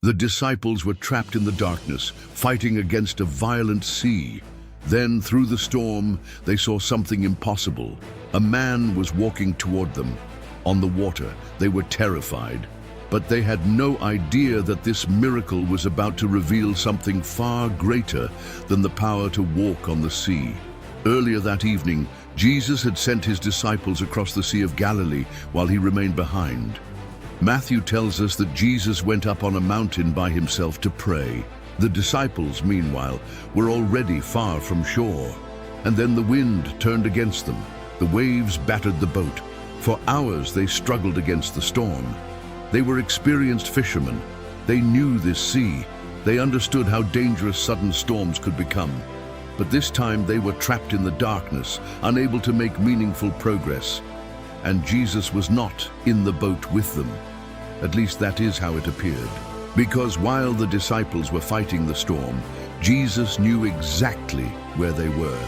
The disciples were trapped in the darkness, fighting against a violent sea. Then, through the storm, they saw something impossible. A man was walking toward them. On the water, they were terrified. But they had no idea that this miracle was about to reveal something far greater than the power to walk on the sea. Earlier that evening, Jesus had sent his disciples across the Sea of Galilee while he remained behind. Matthew tells us that Jesus went up on a mountain by himself to pray. The disciples, meanwhile, were already far from shore. And then the wind turned against them. The waves battered the boat. For hours they struggled against the storm. They were experienced fishermen. They knew this sea. They understood how dangerous sudden storms could become. But this time they were trapped in the darkness, unable to make meaningful progress. And Jesus was not in the boat with them. At least that is how it appeared. Because while the disciples were fighting the storm, Jesus knew exactly where they were.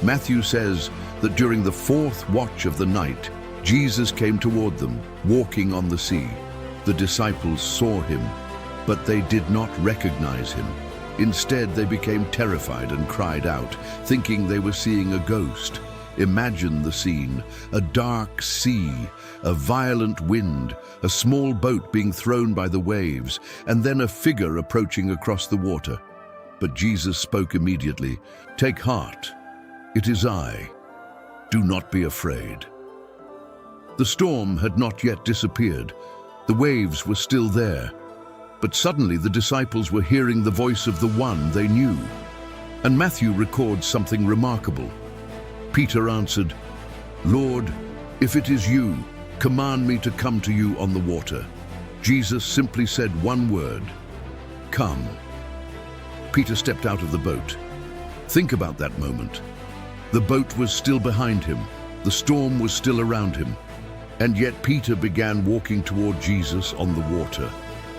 Matthew says that during the fourth watch of the night, Jesus came toward them, walking on the sea. The disciples saw him, but they did not recognize him. Instead, they became terrified and cried out, thinking they were seeing a ghost. Imagine the scene: a dark sea, a violent wind, a small boat being thrown by the waves, and then a figure approaching across the water. But Jesus spoke immediately. "Take heart, it is I. Do not be afraid." The storm had not yet disappeared. The waves were still there. But suddenly the disciples were hearing the voice of the one they knew. And Matthew records something remarkable. Peter answered, "Lord, if it is you, command me to come to you on the water." Jesus simply said one word, "Come." Peter stepped out of the boat. Think about that moment. The boat was still behind him. The storm was still around him. And yet Peter began walking toward Jesus on the water.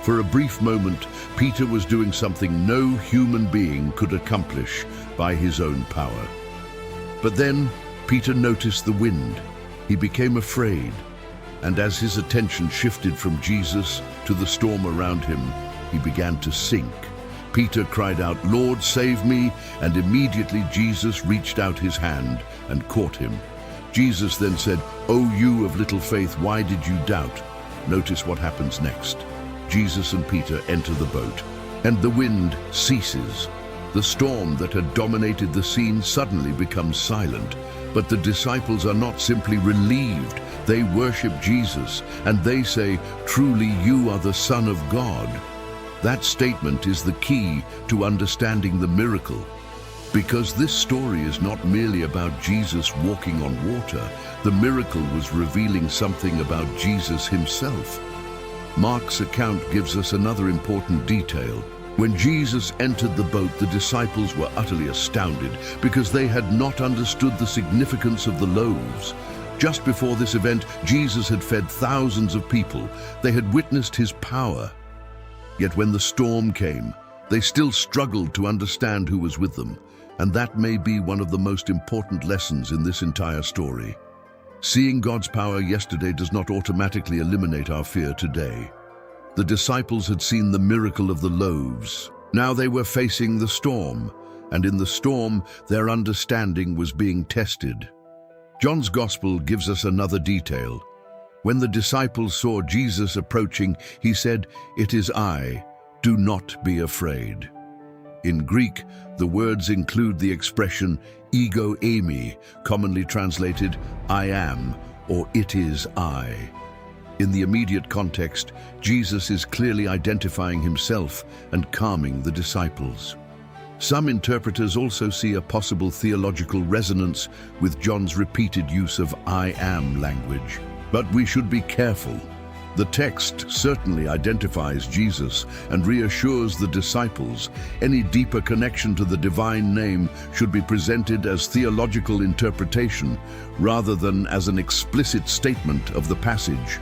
For a brief moment, Peter was doing something no human being could accomplish by his own power. But then Peter noticed the wind. He became afraid. And as his attention shifted from Jesus to the storm around him, he began to sink. Peter cried out, "Lord, save me!" And immediately Jesus reached out his hand and caught him. Jesus then said, "O you of little faith, why did you doubt?" Notice what happens next. Jesus and Peter enter the boat, and the wind ceases. The storm that had dominated the scene suddenly becomes silent. But the disciples are not simply relieved, they worship Jesus, and they say, "Truly you are the Son of God." That statement is the key to understanding the miracle. Because this story is not merely about Jesus walking on water, the miracle was revealing something about Jesus himself. Mark's account gives us another important detail. When Jesus entered the boat, the disciples were utterly astounded because they had not understood the significance of the loaves. Just before this event, Jesus had fed thousands of people. They had witnessed his power. Yet when the storm came, they still struggled to understand who was with them. And that may be one of the most important lessons in this entire story. Seeing God's power yesterday does not automatically eliminate our fear today. The disciples had seen the miracle of the loaves. Now they were facing the storm, and in the storm, their understanding was being tested. John's Gospel gives us another detail. When the disciples saw Jesus approaching, he said, "It is I, do not be afraid." In Greek, the words include the expression ego eimi, commonly translated I am, or it is I. In the immediate context, Jesus is clearly identifying himself and calming the disciples. Some interpreters also see a possible theological resonance with John's repeated use of I am language. But we should be careful. The text certainly identifies Jesus and reassures the disciples. Any deeper connection to the divine name should be presented as theological interpretation rather than as an explicit statement of the passage.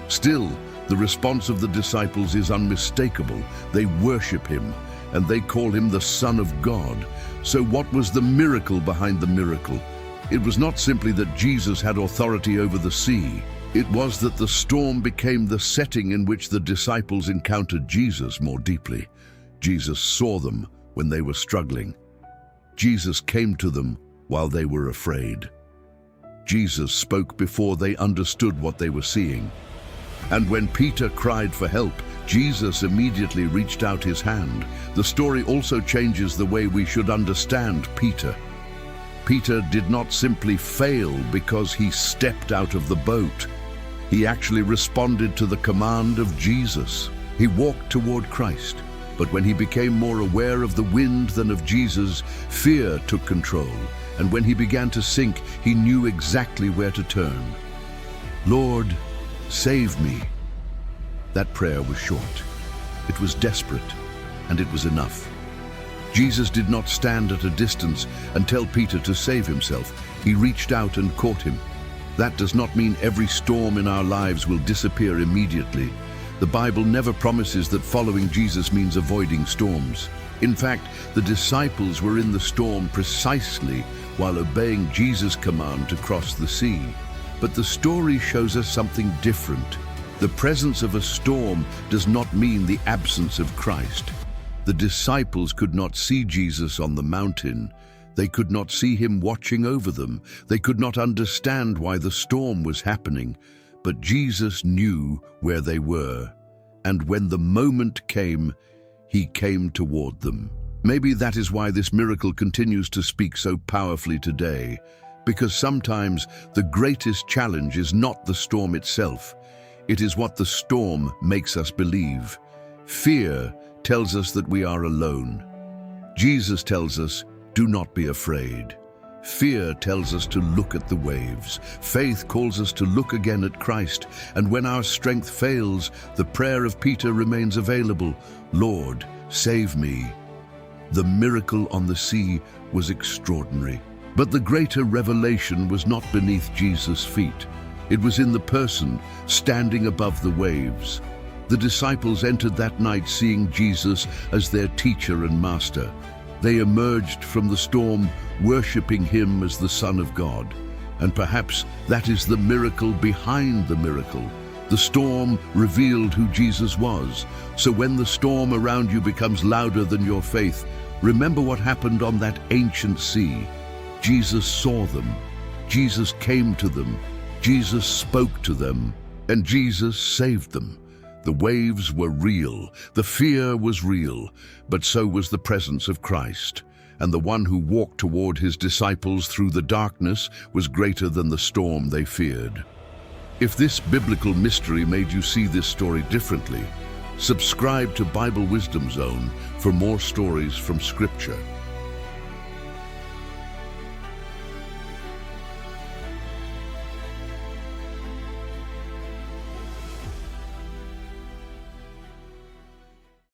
Still, the response of the disciples is unmistakable. They worship him, and they call him the Son of God. So what was the miracle behind the miracle? It was not simply that Jesus had authority over the sea. It was that the storm became the setting in which the disciples encountered Jesus more deeply. Jesus saw them when they were struggling. Jesus came to them while they were afraid. Jesus spoke before they understood what they were seeing. And when Peter cried for help, Jesus immediately reached out his hand. The story also changes the way we should understand Peter. Peter did not simply fail because he stepped out of the boat. He actually responded to the command of Jesus. He walked toward Christ, but when he became more aware of the wind than of Jesus, fear took control. And when he began to sink, he knew exactly where to turn. Lord, save me. That prayer was short. It was desperate, and it was enough. Jesus did not stand at a distance and tell Peter to save himself. He reached out and caught him. That does not mean every storm in our lives will disappear immediately. The Bible never promises that following Jesus means avoiding storms. In fact, the disciples were in the storm precisely while obeying Jesus' command to cross the sea. But the story shows us something different. The presence of a storm does not mean the absence of Christ. The disciples could not see Jesus on the mountain. They could not see him watching over them. They could not understand why the storm was happening. But Jesus knew where they were. And when the moment came, he came toward them. Maybe that is why this miracle continues to speak so powerfully today. Because sometimes the greatest challenge is not the storm itself. It is what the storm makes us believe. Fear tells us that we are alone. Jesus tells us, do not be afraid. Fear tells us to look at the waves. Faith calls us to look again at Christ. And when our strength fails, the prayer of Peter remains available. Lord, save me. The miracle on the sea was extraordinary. But the greater revelation was not beneath Jesus' feet. It was in the person standing above the waves. The disciples entered that night seeing Jesus as their teacher and master. They emerged from the storm worshiping him as the Son of God. And perhaps that is the miracle behind the miracle. The storm revealed who Jesus was. So when the storm around you becomes louder than your faith, remember what happened on that ancient sea. Jesus saw them. Jesus came to them. Jesus spoke to them. And Jesus saved them. The waves were real. The fear was real. But so was the presence of Christ. And the one who walked toward his disciples through the darkness was greater than the storm they feared. If this biblical mystery made you see this story differently, subscribe to Bible Wisdom Zone for more stories from Scripture.